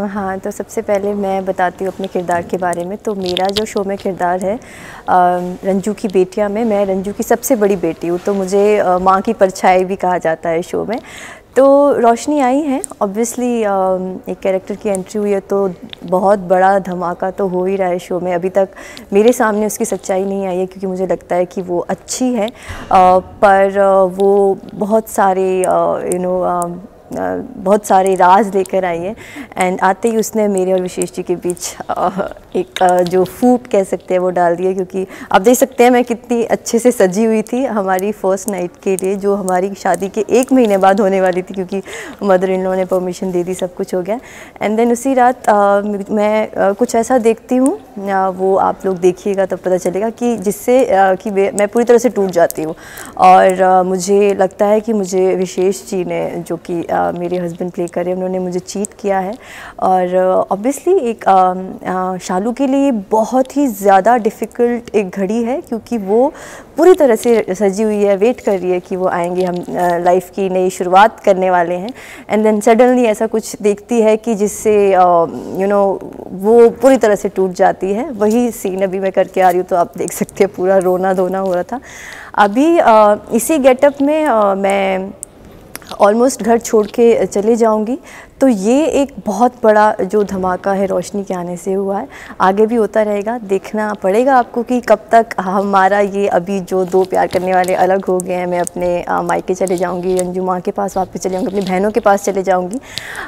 हाँ, तो सबसे पहले मैं बताती हूँ अपने किरदार के बारे में। तो मेरा जो शो में किरदार है रंजू की बेटियाँ में, मैं रंजू की सबसे बड़ी बेटी हूँ, तो मुझे माँ की परछाई भी कहा जाता है शो में। तो रोशनी आई है, ऑब्वियसली एक कैरेक्टर की एंट्री हुई है तो बहुत बड़ा धमाका तो हो ही रहा है शो में। अभी तक मेरे सामने उसकी सच्चाई नहीं आई है क्योंकि मुझे लगता है कि वो अच्छी है, पर वो बहुत सारे बहुत सारे राज लेकर आई है। एंड आते ही उसने मेरे और विशेष जी के बीच एक जो फूट कह सकते हैं वो डाल दिया, क्योंकि आप देख सकते हैं मैं कितनी अच्छे से सजी हुई थी हमारी फर्स्ट नाइट के लिए, जो हमारी शादी के 1 महीने बाद होने वाली थी, क्योंकि मदर इन लॉ ने परमिशन दे दी, सब कुछ हो गया। एंड देन उसी रात मैं कुछ ऐसा देखती हूँ, वो आप लोग देखिएगा तब पता चलेगा कि जिससे कि मैं पूरी तरह से टूट जाती हूँ। और मुझे लगता है कि मुझे विशेष जी ने, जो कि मेरे हस्बैंड प्ले करे, उन्होंने मुझे चीट किया है। और ऑब्वियसली एक शालू के लिए बहुत ही ज़्यादा डिफ़िकल्ट एक घड़ी है, क्योंकि वो पूरी तरह से सजी हुई है, वेट कर रही है कि वो आएंगे, हम लाइफ की नई शुरुआत करने वाले हैं। एंड देन सडनली ऐसा कुछ देखती है कि जिससे वो पूरी तरह से टूट जाती है। वही सीन अभी मैं करके आ रही हूँ, तो आप देख सकते हैं पूरा रोना धोना हो रहा था। अभी इसी गेटअप में मैं ऑलमोस्ट घर छोड़ के चले जाऊंगी। तो ये एक बहुत बड़ा जो धमाका है रोशनी के आने से हुआ है, आगे भी होता रहेगा। देखना पड़ेगा आपको कि कब तक हमारा ये, अभी जो 2 प्यार करने वाले अलग हो गए हैं, मैं अपने मायके चले जाऊंगी, रंजू माँ के पास वापस चले जाऊंगी, अपनी बहनों के पास चले जाऊंगी,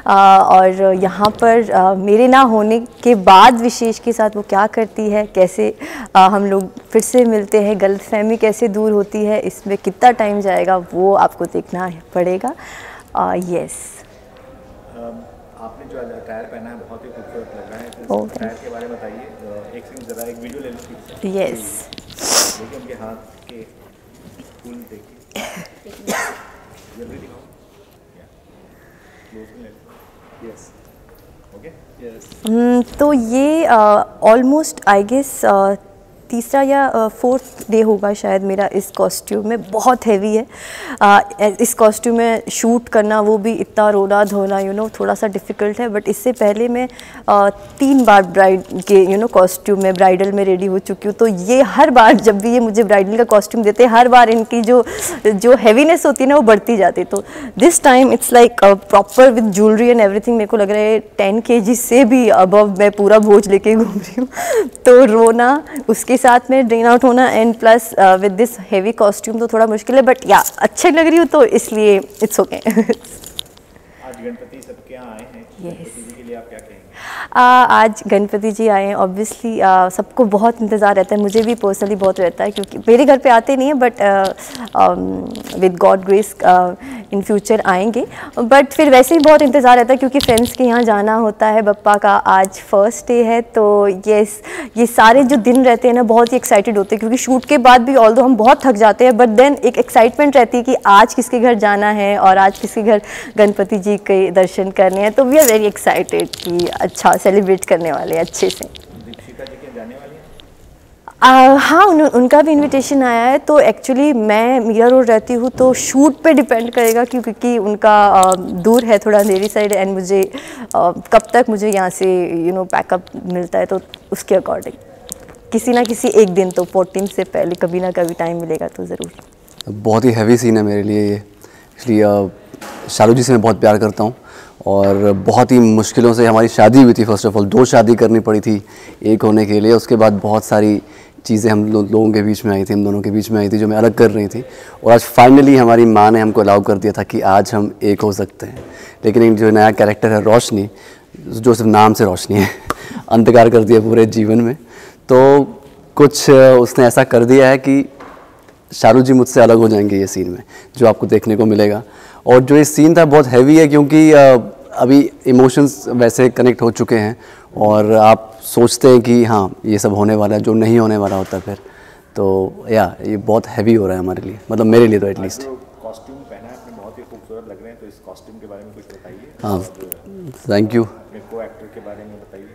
और यहाँ पर मेरे ना होने के बाद विशेष के साथ वो क्या करती है, कैसे हम लोग फिर से मिलते हैं, गलतफहमी कैसे दूर होती है, इसमें कितना टाइम जाएगा वो आपको देखना पड़ेगा। यस, आपने जो अटायर पहना है बहुत ही खूबसूरत लग रहा है, तो अटायर के बारे में बताइए। एक सीन जरा, एक वीडियो ले लो। यस, देखिए उनके हाथ के फूल देखिए, जल्दी दिखाओ, क्लोज में ले लो। Yes, okay, yes. तो ये ऑलमोस्ट आई गेस तीसरा या 4th डे होगा शायद मेरा इस कॉस्ट्यूम में। बहुत हैवी है इस कॉस्ट्यूम में शूट करना, वो भी इतना रोना धोना थोड़ा सा डिफ़िकल्ट है। बट इससे पहले मैं 3 बार ब्राइड के कॉस्ट्यूम में, ब्राइडल में रेडी हो चुकी हूँ। तो ये हर बार जब भी ये मुझे ब्राइडल का कॉस्ट्यूम देते हैं, हर बार इनकी जो हैवीनेस होती है ना, वो बढ़ती जाती है। तो this time it's like proper with jewellery and everything. मेरे को लग रहा है 10 kg से भी अबव मैं पूरा बोझ लेके घूम रही हूँ। तो रोना, उसके साथ में ड्रेन आउट होना, and plus with this heavy costume तो थोड़ा मुश्किल है, बट या अच्छे लग रही हूँ, तो इसलिए इट्स ओके। आज गणपति सबके यहाँ आए हैं, गणपति जी के लिए आप क्या कहेंगे? आज गणपति जी आए हैं, ऑब्वियसली सबको बहुत इंतज़ार रहता है, मुझे भी पर्सनली बहुत रहता है, क्योंकि मेरे घर पे आते नहीं है, but with God grace in future आएंगे। बट फिर वैसे ही बहुत इंतज़ार रहता है, क्योंकि फ्रेंड्स के यहाँ जाना होता है। बप्पा का आज फर्स्ट डे है, तो यस, ये सारे जो दिन रहते हैं ना, बहुत ही एक्साइटेड होते हैं, क्योंकि शूट के बाद भी ऑल्दो हम बहुत थक जाते हैं, बट देन एक एक्साइटमेंट रहती है कि आज किसके घर जाना है और आज किसके घर गणपति जी के दर्शन करने हैं। तो वी आर वेरी एक्साइटेड कि अच्छा सेलिब्रेट करने वाले अच्छे से। दीक्षिता जी के जाने वाली हैं? हाँ, उनका भी इनविटेशन आया है। तो एक्चुअली मैं मीरा रोड रहती हूँ, तो शूट पे डिपेंड करेगा, क्योंकि उनका दूर है थोड़ा अंधेरी साइड, एंड मुझे कब तक मुझे यहाँ से पैकअप मिलता है, तो उसके अकॉर्डिंग किसी ना किसी एक दिन, तो 14 से पहले कभी ना कभी टाइम मिलेगा तो ज़रूर। बहुत ही हैवी सीन है मेरे लिए ये, इसलिए शालू जी से मैं बहुत प्यार करता हूँ, और बहुत ही मुश्किलों से हमारी शादी हुई थी। फर्स्ट ऑफ ऑल 2 शादी करनी पड़ी थी एक होने के लिए, उसके बाद बहुत सारी चीज़ें हम लोगों के बीच में आई थी, हम दोनों के बीच में आई थी, जो मैं अलग कर रही थी। और आज फाइनली हमारी माँ ने हमको अलाउ कर दिया था कि आज हम एक हो सकते हैं। लेकिन एक जो नया कैरेक्टर है रोशनी, जो सिर्फ नाम से रोशनी है, अंधकार कर दिया पूरे जीवन में। तो कुछ उसने ऐसा कर दिया है कि शालू जी मुझसे अलग हो जाएंगे ये सीन में, जो आपको देखने को मिलेगा। और जो ये सीन था बहुत हैवी है, क्योंकि अभी इमोशंस वैसे कनेक्ट हो चुके हैं, और आप सोचते हैं कि हाँ ये सब होने वाला है, जो नहीं होने वाला होता फिर। तो या ये बहुत हैवी हो रहा है हमारे लिए, मतलब मेरे लिए तो एटलीस्ट। कॉस्ट्यूम पहना है आपने, बहुत ही खूबसूरत लग रहे हैं, तो इस कॉस्ट्यूम के बारे में कुछ बताइए। हाँ, थैंक यू। अपने को एक्टर के बारे में बताइए।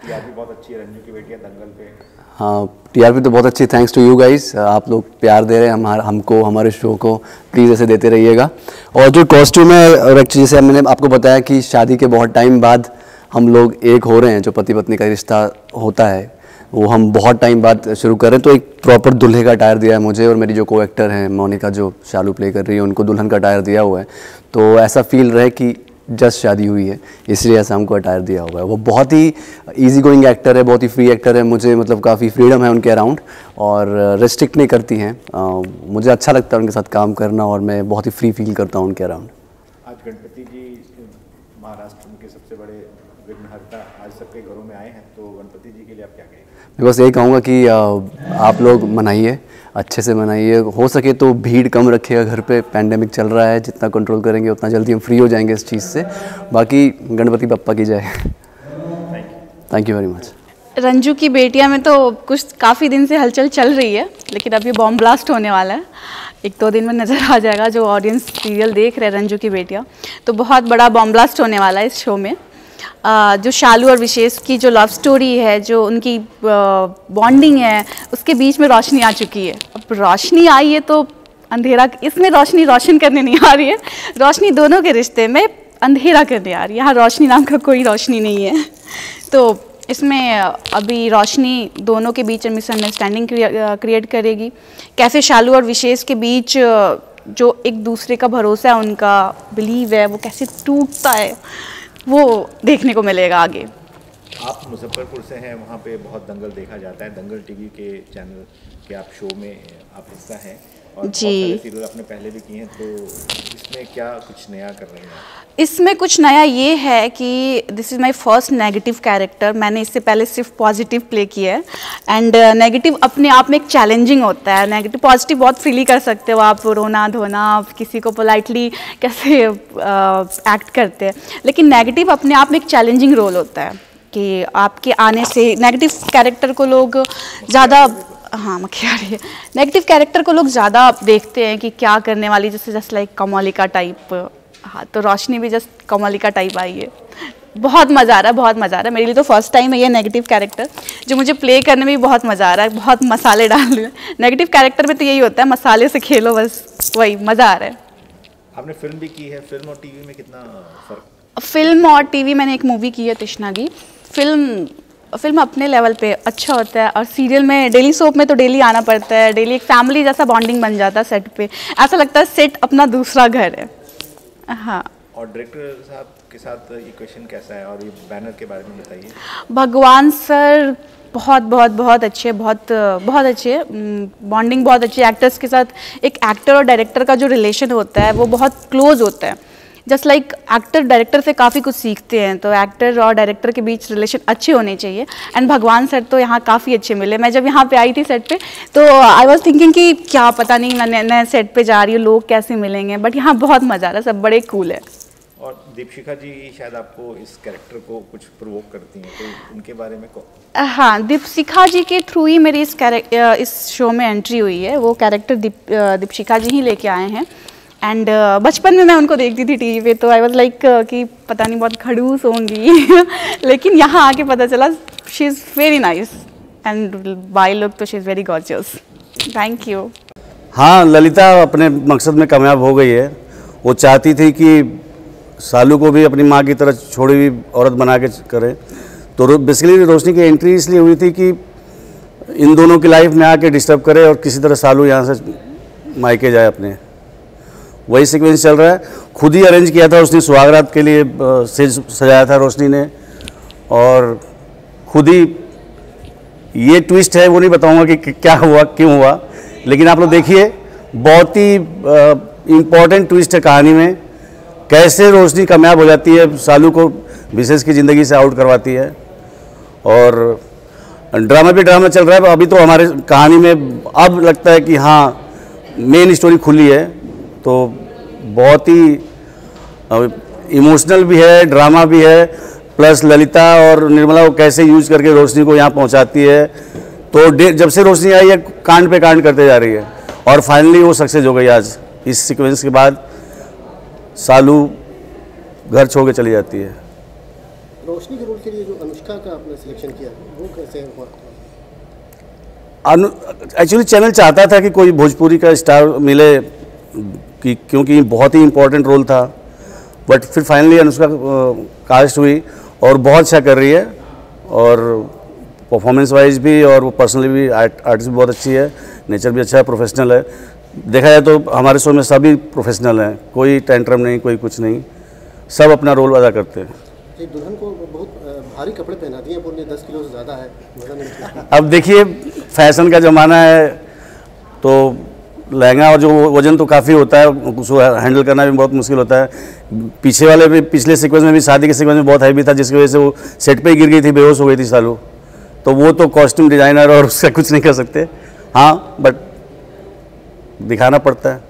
टीआरपी बहुत अच्छी है, रंजू की बेटी है दंगल पे। हाँ, टीआरपी तो बहुत अच्छी, थैंक्स टू यू गाइस। आप लोग प्यार दे रहे हैं हमको, हमारे शो को, प्लीज़ ऐसे देते रहिएगा। और जो कॉस्ट्यूम है, और एक्चुअली जैसे मैंने आपको बताया कि शादी के बहुत टाइम बाद हम लोग एक हो रहे हैं, जो पति पत्नी का रिश्ता होता है वो हम बहुत टाइम बाद शुरू कर रहे हैं। तो एक प्रॉपर दूल्हे का अटायर दिया है मुझे, और मेरी जो को एक्टर हैं मोनिका जो शालू प्ले कर रही है उनको दुल्हन का अटायर दिया हुआ है। तो ऐसा फील रहे कि जस्ट शादी हुई है, इसलिए ऐसा हमको अटायर दिया हुआ है। वो बहुत ही इजी गोइंग एक्टर है, बहुत ही फ्री एक्टर है, मुझे मतलब काफ़ी फ्रीडम है उनके अराउंड और रेस्ट्रिक्ट नहीं करती हैं। मुझे अच्छा लगता है उनके साथ काम करना और मैं बहुत ही फ्री फील करता हूँ उनके अराउंड। आज गणपति जी महाराष्ट्र के सबसे बड़े विघ्नहर्ता आज सबके घरों में आए हैं, तो गणपति जी के लिए आप क्या कहेंगे? मैं बस यही कहूँगा कि आप लोग मनाइए, अच्छे से मनाइए, हो सके तो भीड़ कम रखिएगा घर पे, पैंडेमिक चल रहा है, जितना कंट्रोल करेंगे उतना जल्दी हम फ्री हो जाएंगे इस चीज़ से। बाकी गणपति बप्पा की जय। Thank you very much. Ranju की बेटियां में तो कुछ काफ़ी दिन से हलचल चल रही है, लेकिन अब ये बॉम्ब ब्लास्ट होने वाला है, 1-2 दिन में नज़र आ जाएगा। जो ऑडियंस सीरियल देख रहे हैं रंजू की बेटियां, तो बहुत बड़ा बॉम्ब ब्लास्ट होने वाला है इस शो में। जो शालू और विशेष की जो लव स्टोरी है, जो उनकी बॉन्डिंग है, उसके बीच में रोशनी आ चुकी है। अब रोशनी आई है तो अंधेरा, इसमें रोशनी रोशन करने नहीं आ रही है, रोशनी दोनों के रिश्ते में अंधेरा करने आ रही है। यहाँ रोशनी नाम का कोई रोशनी नहीं है। तो इसमें अभी रोशनी दोनों के बीच मिसअंडरस्टैंडिंग क्रिएट करेगी। कैसे शालू और विशेष के बीच जो एक दूसरे का भरोसा है, उनका बिलीव है, वो कैसे टूटता है, वो देखने को मिलेगा आगे। आप मुजफ्फरपुर से हैं, वहाँ पे बहुत दंगल देखा जाता है। दंगल टीवी के चैनल के आप शो में आप हिस्सा हैं और बहुत सारे सीरियल आपने पहले भी किए हैं, तो इसमें क्या कुछ नया कर रहे हैं? इसमें कुछ नया ये है कि this is my first negative character. मैंने इससे पहले सिर्फ पॉजिटिव प्ले किया है, एंड नेगेटिव अपने आप में एक चैलेंजिंग होता है। नेगेटिव पॉजिटिव बहुत फ्रीली कर सकते हो आप, रोना धोना, आप किसी को पोलाइटली कैसे एक्ट करते हैं, लेकिन नेगेटिव अपने आप में एक चैलेंजिंग रोल होता है कि आपके आने से नेगेटिव कैरेक्टर को लोग ज़्यादा, हाँ मक्खी आ रही है, नेगेटिव कैरेक्टर को लोग ज़्यादा देखते हैं कि क्या करने वाली, जैसे जस्ट लाइक कमलिका टाइप। हाँ, तो रोशनी भी जस्ट कमलिका टाइप आई है। बहुत मज़ा आ रहा है, बहुत मज़ा आ रहा है। मेरे लिए तो फर्स्ट टाइम है ये नेगेटिव कैरेक्टर, जो मुझे प्ले करने में भी बहुत मज़ा आ रहा है। बहुत मसाले डाल रहे हैं नेगेटिव कैरेक्टर में, तो यही होता है, मसाले से खेलो बस, वही मज़ा आ रहा है। आपने फिल्म भी की है, फिल्म और टीवी में कितना फ़र्क? फिल्म और टीवी, मैंने एक मूवी की है तृष्णा की। फिल्म अपने लेवल पे अच्छा होता है, और सीरियल में, डेली सोप में तो डेली आना पड़ता है, डेली एक फैमिली जैसा बॉन्डिंग बन जाता है सेट पे, ऐसा लगता है सेट अपना दूसरा घर है। हाँ। और डायरेक्टर साहब के साथ ये क्वेश्चन कैसा है, और ये बैनर के बारे में बताइए। भगवान सर बहुत अच्छे, बहुत अच्छे, बॉन्डिंग बहुत अच्छी एक्टर्स के साथ। एक एक्टर और डायरेक्टर का जो रिलेशन होता है वो बहुत क्लोज होता है। जस्ट लाइक एक्टर डायरेक्टर से काफ़ी कुछ सीखते हैं, तो एक्टर और डायरेक्टर के बीच रिलेशन अच्छे होने चाहिए। एंड भगवान सर तो यहाँ काफ़ी अच्छे मिले। मैं जब यहाँ पे आई थी सेट पे, तो आई वाज थिंकिंग कि क्या पता नहीं, मैं नए सेट पे जा रही हूँ, लोग कैसे मिलेंगे, बट यहाँ बहुत मज़ा आ रहा है, सब बड़े कूल है। और दीपशिखा जी शायद आपको इस कैरेक्टर को कुछ प्रोवोक करती हैं, तो उनके बारे में हाँ, दीपशिखा जी के थ्रू ही मेरी इस शो में एंट्री हुई है। वो कैरेक्टर दीपशिखा जी ही लेके आए हैं। एंड बचपन में मैं उनको देखती थी टीवी पे, तो आई वाज लाइक कि पता नहीं बहुत खड़ूस होंगी लेकिन यहाँ आके पता चला she is very nice, and by look तो she is very gorgeous. Thank you. हाँ, ललिता अपने मकसद में कामयाब हो गई है। वो चाहती थी कि शालू को भी अपनी माँ की तरह छोड़ी हुई औरत बना के करे, तो बेसिकली रोशनी की एंट्री इसलिए हुई थी कि इन दोनों की लाइफ में आके डिस्टर्ब करे और किसी तरह शालू यहाँ से मायके जाए अपने। वही सीक्वेंस चल रहा है। खुद ही अरेंज किया था उसने, सुहागरात के लिए स्टेज सजाया था रोशनी ने, और खुद ही ये ट्विस्ट है वो नहीं बताऊंगा कि क्या हुआ क्यों हुआ, लेकिन आप लोग देखिए, बहुत ही इम्पोर्टेंट ट्विस्ट है कहानी में। कैसे रोशनी कामयाब हो जाती है, शालू को विशेष की ज़िंदगी से आउट करवाती है, और ड्रामा पे ड्रामा चल रहा है। अभी तो हमारे कहानी में अब लगता है कि हाँ मेन स्टोरी खुली है, तो बहुत ही इमोशनल भी है, ड्रामा भी है, प्लस ललिता और निर्मला को कैसे यूज करके रोशनी को यहाँ पहुँचाती है। तो जब से रोशनी आई है कांड पे कांड करते जा रही है, और फाइनली वो सक्सेस हो गई आज। इस सीक्वेंस के बाद शालू घर छोड़ के चली जाती है। रोशनी के रोल के लिए जो अनुष्का का आपने सिलेक्शन किया वो कैसे हुआ? एक्चुअली चैनल चाहता था कि कोई भोजपुरी का स्टार मिले, क्योंकि बहुत ही इम्पोर्टेंट रोल था, बट फिर फाइनली अनुष्का कास्ट हुई, और बहुत अच्छा कर रही है, और परफॉर्मेंस वाइज भी और वो पर्सनली भी आर्टिस्ट भी बहुत अच्छी है, नेचर भी अच्छा है, प्रोफेशनल है। देखा जाए तो हमारे शो में सभी प्रोफेशनल हैं, कोई टेंट्रम नहीं, कोई कुछ नहीं, सब अपना रोल अदा करते हैं। एक दुल्हन को बहुत भारी कपड़े पहना दिए, बोलने 10 किलो से ज़्यादा है। अब देखिए फैशन का ज़माना है, तो लहंगा और जो वजन तो काफ़ी होता है, उसको हैंडल करना भी बहुत मुश्किल होता है। पीछे वाले भी, पिछले सीक्वेंस में भी, शादी के सीक्वेंस में बहुत हैवी था, जिसकी वजह से वो सेट पे ही गिर गई थी, बेहोश हो गई थी सालू। तो वो तो कॉस्ट्यूम डिज़ाइनर और उसका कुछ नहीं कर सकते, हाँ, बट दिखाना पड़ता है।